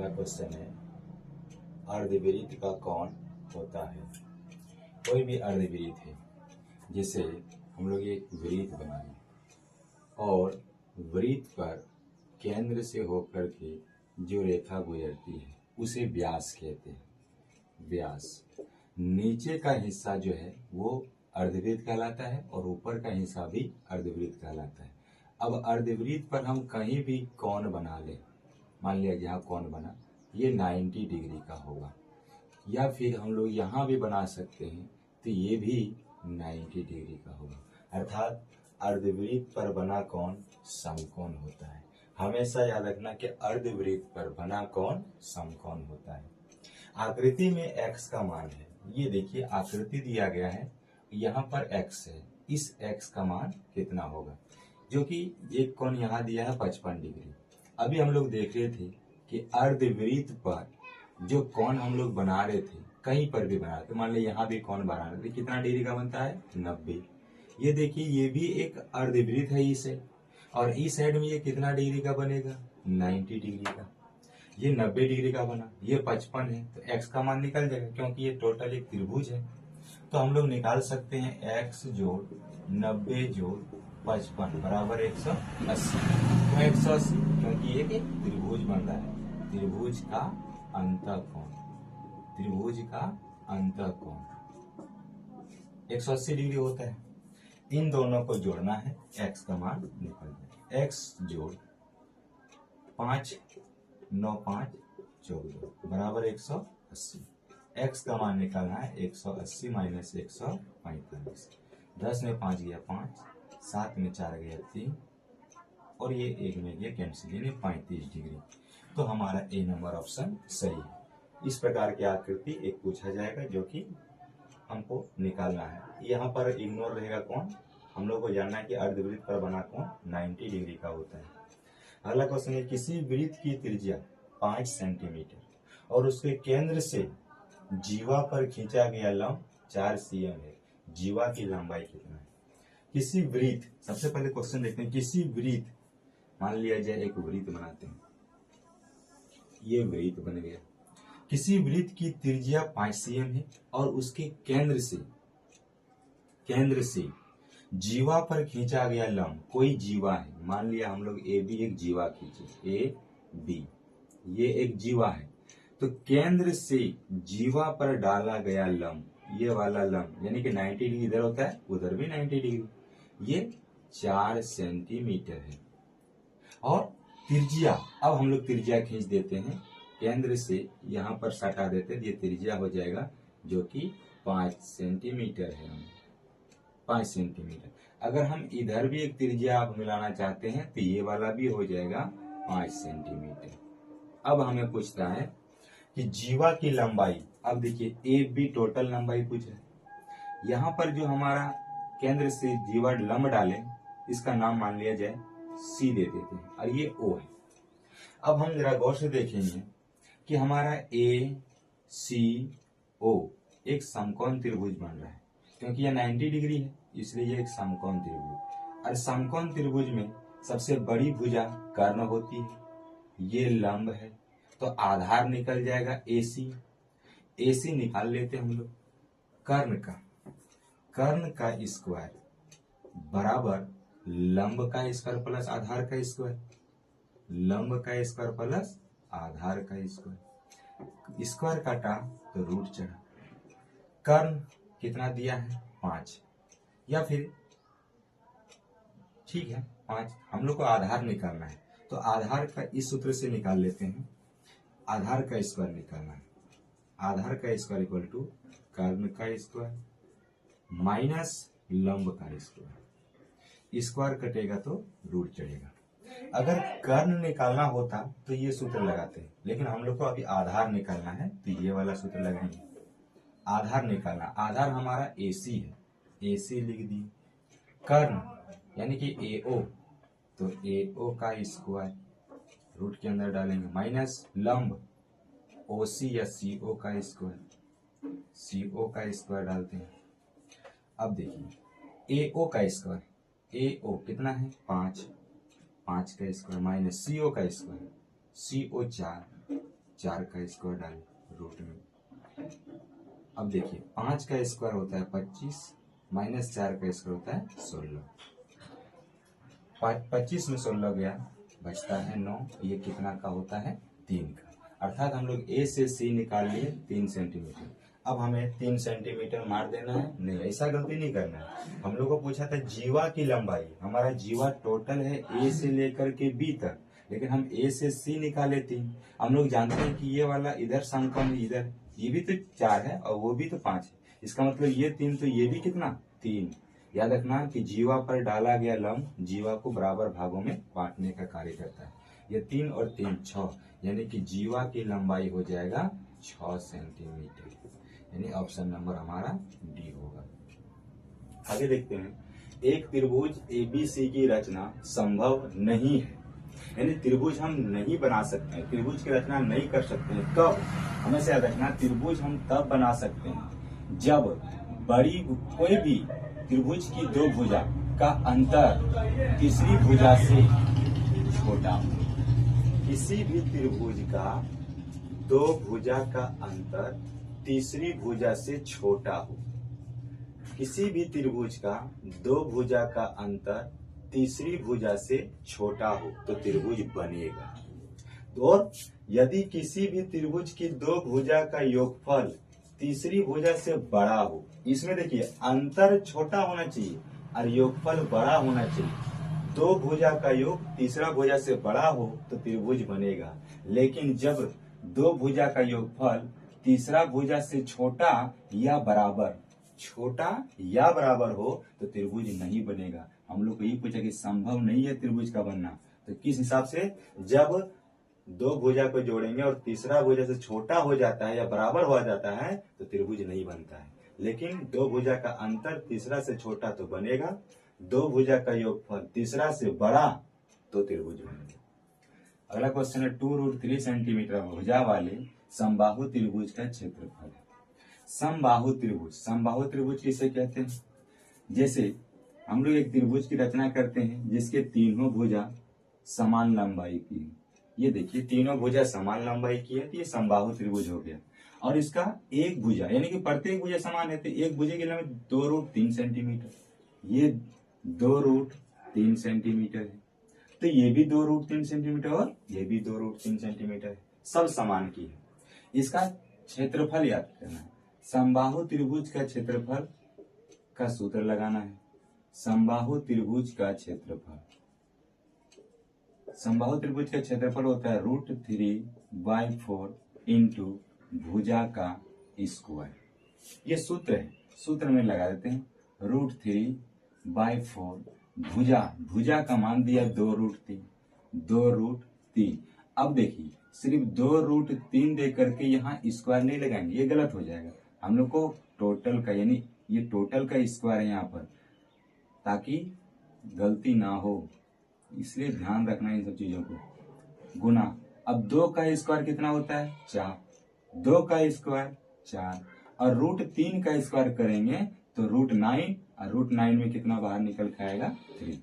पहला क्वेश्चन है, अर्धवृत्त का कोण होता है। कोई भी अर्धवृत्त है, जैसे हम लोग एक वृत्त बनाए और वृत्त पर केंद्र से होकर के जो रेखा गुजरती है उसे व्यास कहते हैं। व्यास नीचे का हिस्सा जो है वो अर्धवृत्त कहलाता है और ऊपर का हिस्सा भी अर्धवृत्त कहलाता है। अब अर्धवृत्त पर हम कहीं भी कोण बना ले, मान लिया यहाँ कोण बना, ये 90 डिग्री का होगा, या फिर हम लोग यहाँ भी बना सकते हैं तो ये भी 90 डिग्री का होगा। अर्थात अर्धवृत्त पर बना कोण समकोण होता है। हमेशा याद रखना कि अर्धवृत्त पर बना कोण समकोण होता है। आकृति में x का मान है, ये देखिए आकृति दिया गया है, यहाँ पर x है, इस x का मान कितना होगा, जो कि एक कोण यहाँ दिया है 55 डिग्री। अभी हम लोग देख रहे थे कि अर्धवृत्त पर जो कोण हम लोग बना रहे थे, कहीं पर भी बना रहे थे, मान लीजिए यहाँ भी कोण बना रहे थे, कितना डिग्री का बनता है 90। ये देखिए ये भी एक अर्धवृत्त है इस साइड, और इस साइड में ये कितना डिग्री का बनेगा 90 डिग्री का। ये 90 डिग्री का बना, ये 55 है, तो x का मान निकल जाएगा क्योंकि ये टोटल एक त्रिभुज है। तो हम लोग निकाल सकते हैं x जोड़ 90 जोड़ 55 बराबर 180। तो 180 क्योंकि ये एक त्रिभुज बन रहा है, त्रिभुज का अंतःकोण, त्रिभुज का अंतःकोण 180 डिग्री होता है। इन दोनों को जोड़ना है, x का मान निकल जाएगा। x जोड़ 5 9 5 14 बराबर 180। x का मान निकालना है 180 माइनस 145। 10 में 5 गया 5, 7 में 4 गया 3, और ये 1 में गया कैंसिल, यानी 35 डिग्री। तो हमारा ए नंबर ऑप्शन सही है। इस प्रकार की आकृति एक पूछा जाएगा जो कि हमको निकालना है। यहाँ पर इग्नोर रहेगा कौन, हम लोग को जानना है कि अर्धवृत्त पर बना कोण 90 डिग्री का होता है। अगला क्वेश्चन है, किसी वृत्त की त्रिज्या 5 सेंटीमीटर और उसके केंद्र से जीवा पर खींचा गया लंब 4 cm है, जीवा की लंबाई कितना है। किसी वृत्त, सबसे पहले क्वेश्चन देखते हैं, किसी वृत्त, मान लिया जाए एक वृत्त बनाते हैं, ये वृत्त बन गया। किसी वृत्त की त्रिज्या 5 cm है और उसके केंद्र से जीवा पर खींचा गया लंब, कोई जीवा है, मान लिया हम लोग ए बी एक जीवा खींचे, ए बी ये एक जीवा है, तो केंद्र से जीवा पर डाला गया लंब, ये वाला लंब यानी कि 90 डिग्री इधर होता है उधर भी 90 डिग्री, ये 4 सेंटीमीटर है। और त्रिज्या, अब हम लोग त्रिज्या खींच देते हैं, केंद्र से यहाँ पर सटा देते हैं, ये त्रिज्या हो जाएगा जो कि 5 सेंटीमीटर है, 5 सेंटीमीटर। अगर हम इधर भी एक त्रिज्या आप मिलाना चाहते हैं तो ये वाला भी हो जाएगा 5 सेंटीमीटर। अब हमें पूछता है कि जीवा की लंबाई, अब देखिए ए बी टोटल लंबाई पूछ रहा है। यहाँ पर जो हमारा केंद्र से जीवा लंब डाले, इसका नाम मान लिया जाए सी दे देते हैं, और ये ओ है। अब हम जरा गौर से देखेंगे कि हमारा ए सी ओ एक समकोण त्रिभुज बन रहा है, क्योंकि यह 90 डिग्री है इसलिए ये एक समकोण त्रिभुज। और समकोण त्रिभुज में सबसे बड़ी भुजा कर्ण होती है, ये लंब है, तो आधार निकल जाएगा AC। AC निकाल लेते हम लोग, कर्ण का स्क्वायर बराबर लंब का स्क्वायर प्लस आधार का स्क्वायर, लंब का स्क्वायर प्लस आधार का स्क्वायर, स्क्वायर काटा तो रूट चढ़ा। कर्ण कितना दिया है 5, या फिर ठीक है 5, हम लोग को आधार निकालना है तो आधार का इस सूत्र से निकाल लेते हैं, आधार का स्क्वायर निकालना है, आधार का स्क्वायर इक्वल टू कर्ण का स्क्वायर माइनस लंब का स्क्वायर, स्क्वायर कटेगा तो रूट चढ़ेगा। अगर कर्ण निकालना होता तो ये सूत्र लगाते, लेकिन हम लोग को अभी आधार निकालना है तो ये वाला सूत्र लगाएंगे। आधार निकालना, आधार हमारा AC है, AC लिख दिए, कर्ण यानी कि AO, तो AO का स्क्वायर रूट के अंदर डालेंगे, माइनस लंब OC या CO का स्क्वायर, CO का स्क्वायर डालते हैं। अब देखिए AO का स्क्वायर, AO कितना है 5, 5 का स्क्वायर माइनस CO का स्क्वायर, CO 4, 4 का स्क्वायर डालें रूट में। अब देखिए 5 का स्क्वायर होता है 25 माइनस 4 का स्क्वायर होता है 16। 25 में 16 गया, बचता है 9। ये कितना का होता है? 3 का। अर्थात हम लोग ए से सी निकाल लिए 3 सेंटीमीटर। अब हमें 3 सेंटीमीटर मार देना है? नहीं, ऐसा गलती नहीं करना है। हम लोग को पूछा था जीवा की लंबाई। हमारा जीवा टोटल है ए से लेकर के बी तक, लेकिन हम ए से सी निकाले 3। हम लोग जानते हैं कि ये वाला इधर समकोण, इधर ये भी तो 4 है और वो भी तो 5 है। इसका मतलब ये 3 तो ये भी कितना? 3। याद रखना कि जीवा पर डाला गया लंब जीवा को बराबर भागों में बांटने का कार्य करता है। ये 3 और 3 6, यानी कि जीवा की लंबाई हो जाएगा 6 सेंटीमीटर। यानी ऑप्शन नंबर हमारा डी होगा। आगे देखते हैं, एक त्रिभुज एबीसी की रचना संभव नहीं है। यानी त्रिभुज हम नहीं बना सकते हैं, त्रिभुज की रचना नहीं कर सकते हैं। कब? हमेशा याद रखना, त्रिभुज हम तब बना सकते हैं जब बड़ी कोई भी त्रिभुज की दो भुजा का अंतर तीसरी भुजा से छोटा हो। किसी भी त्रिभुज का दो भुजा का अंतर तीसरी भुजा से छोटा हो। किसी भी त्रिभुज का दो भुजा का अंतर तीसरी भुजा से छोटा हो तो त्रिभुज बनेगा। और यदि किसी भी त्रिभुज की दो भुजा का योगफल तीसरी भुजा से बड़ा हो, इसमें देखिए अंतर छोटा होना चाहिए और योगफल बड़ा होना चाहिए। दो भुजा का योग तीसरा भुजा से बड़ा हो तो त्रिभुज बनेगा, लेकिन जब दो भुजा का योगफल तीसरा भुजा से छोटा या बराबर हो तो त्रिभुज नहीं बनेगा। हम लोग को ये पूछा कि संभव नहीं है त्रिभुज का बनना, तो किस हिसाब से? जब दो भुजा को जोड़ेंगे और तीसरा भुजा से छोटा हो जाता है या बराबर हो जाता है तो त्रिभुज नहीं बनता है। लेकिन दो भुजा का अंतर तीसरा से छोटा तो बनेगा, दो भुजा का योगफल तीसरा से बड़ा तो त्रिभुज बनेगा। अगला क्वेश्चन है 2√3 सेंटीमीटर भुजा वाले समबाहु त्रिभुज का क्षेत्रफल है। समबाहु त्रिभुज किसे कहते हैं? जैसे हम लोग एक त्रिभुज की रचना करते हैं जिसके तीनों भुजा समान लंबाई की है। ये देखिए तीनों भुजा समान लंबाई की है तो ये समबाहु त्रिभुज हो गया। और इसका एक भुजा यानी कि प्रत्येक भुजा समान है तो एक भुजा की लंबाई 2√3 सेंटीमीटर, ये 2√3 सेंटीमीटर है, तो ये भी 2√3 सेंटीमीटर और ये भी 2√3 सेंटीमीटर है, सब समान की है। इसका क्षेत्रफल याद करना है। समबाहु त्रिभुज का क्षेत्रफल का सूत्र लगाना है। समबाहु त्रिभुज का क्षेत्रफल होता है √3/4 इंटू भुजा का स्क्वायर। ये सूत्र है, सूत्र में लगा देते हैं √3/4 भुजा का मान दिया 2√3। अब देखिए सिर्फ 2√3 दे करके यहाँ स्क्वायर नहीं लगाएंगे, ये गलत हो जाएगा। हम लोग को टोटल का यानी ये टोटल का स्क्वायर है यहाँ पर, ताकि गलती ना हो, इसलिए ध्यान रखना इन सब चीजों को। गुना, अब 2 का स्क्वायर कितना होता है? 4। 2 का स्क्वायर 4 और √3 का स्क्वायर करेंगे तो √9 और √9 में कितना बाहर निकल के आएगा? 3।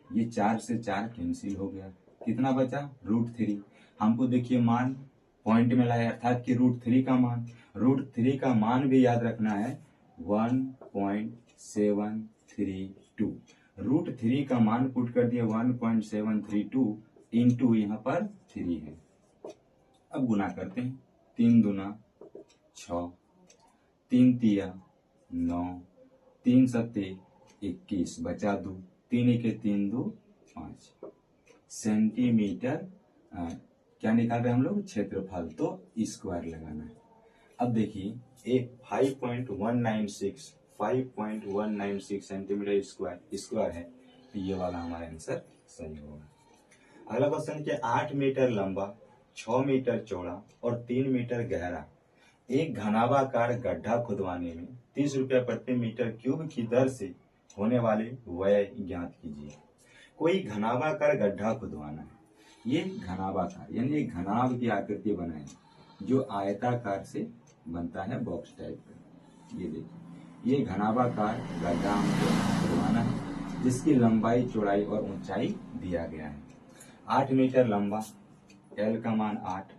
ये 4 से 4 कैंसिल हो गया, कितना बचा? √3। हमको देखिए मान पॉइंट में लाए, अर्थात कि √3 का मान भी याद रखना है 1.732। √3 का मान पुट कर दिया 1.732 इंटू यहाँ पर 3 है। अब गुना करते हैं, 3 दूना 6, 3 तिया 9, 3 सत्ते 21, बचा 2, 3 एके 3 2 5 सेंटीमीटर। क्या निकाल रहे हैं हम लोग? क्षेत्रफल, तो स्क्वायर लगाना है। अब देखिए एक 5.196 सेंटीमीटर स्क्वायर है, तो ये वाला हमारा आंसर सही होगा। अगला क्वेश्चन क्या? 8 मीटर लंबा, 6 मीटर चौड़ा और 3 मीटर गहरा एक घनाभाकार गड्ढा खुदवाने में 30 रुपया प्रति मीटर क्यूब की दर से होने वाले व्यय ज्ञात कीजिए। कोई घनाभाकार गड्ढा खुदवाना है। ये घनाभाकार यानी एक घनाभ की आकृति बनाए जो आयताकार से बनता है, बॉक्स टाइप का। ये देखिए, ये घनाभाकार गड्ढा हमको खुदवाना है जिसकी लंबाई, चौड़ाई और ऊंचाई दिया गया है। 8 मीटर लंबा, L का मान 8,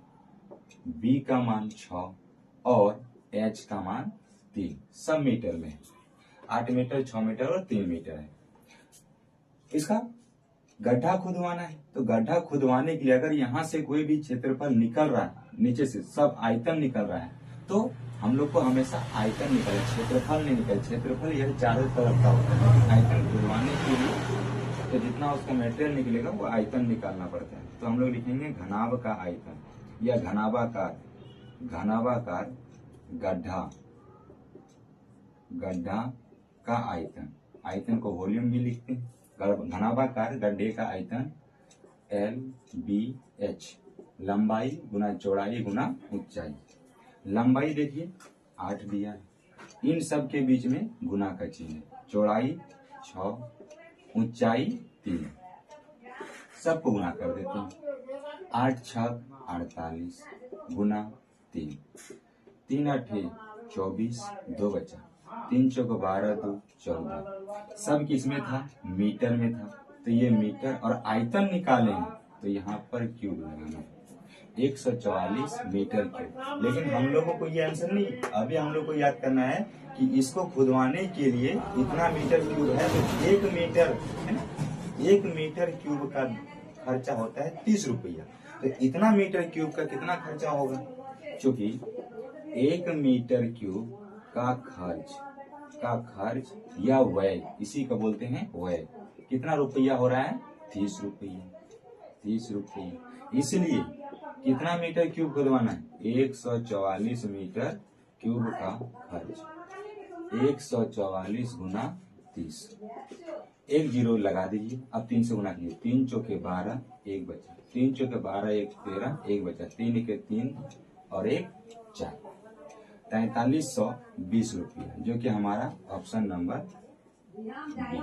बी का मान 6 और एच का मान 3, सब मीटर में है। 8 मीटर, 6 मीटर और 3 मीटर है। इसका गड्ढा खुदवाना है, तो गड्ढा खुदवाने के लिए अगर यहाँ से कोई भी क्षेत्रफल निकल रहा है, नीचे से सब आयतन निकल रहा है, तो हम लोग को हमेशा आयतन निकले, क्षेत्रफल नहीं निकले। क्षेत्रफल यह चारों तरफ का होता है। आयतन खुदवाने के लिए तो जितना उसका मटेरियल निकलेगा वो आयतन निकालना पड़ता है। तो हम लोग लिखेंगे घनाभ का आयतन या घनाभाकार गड्ढा का आयतन। आयतन को वॉल्यूम भी लिखते हैं। घनाभाकार गड्ढे का आयतन LBH, लंबाई गुना चौड़ाई गुना ऊंचाई। लंबाई देखिए 8 दिया है, इन सब के बीच में गुना का चिन्ह है। चौड़ाई 6, ऊंचाई 3, सबको गुना कर देते हैं। 8 6 48 गुना 3, 3 8 24, 2 बचा, 3 चौक 12, 2 14। सब किसमें था? मीटर में था। तो ये मीटर और आयतन निकाले हैं तो यहाँ पर क्यूब लगाना, 144 मीटर क्यूब। लेकिन हम लोगों को ये आंसर नहीं, अभी हम लोग को याद करना है कि इसको खुदवाने के लिए इतना मीटर क्यूब है, तो 1 मीटर है ना, 1 मीटर क्यूब का खर्चा होता है 30 रुपया। तो इतना मीटर क्यूब का कितना खर्चा होगा? क्योंकि 1 मीटर क्यूब का खर्च या व्यय, इसी को बोलते हैं व्यय, कितना रुपया हो रहा है? 30 रुपया। इसलिए कितना मीटर क्यूब खुदवाना है? 144 मीटर क्यूब का खर्च, 144 गुना 30, 1 जीरो लगा दीजिए। अब 3 से गुना कीजिए, 3 चौके 12, 1 बचा, 3 चौके 12, 1 13, 1 बचा, 3 के 3 और 1 4, 4320 रुपया, जो कि हमारा ऑप्शन नंबर बी।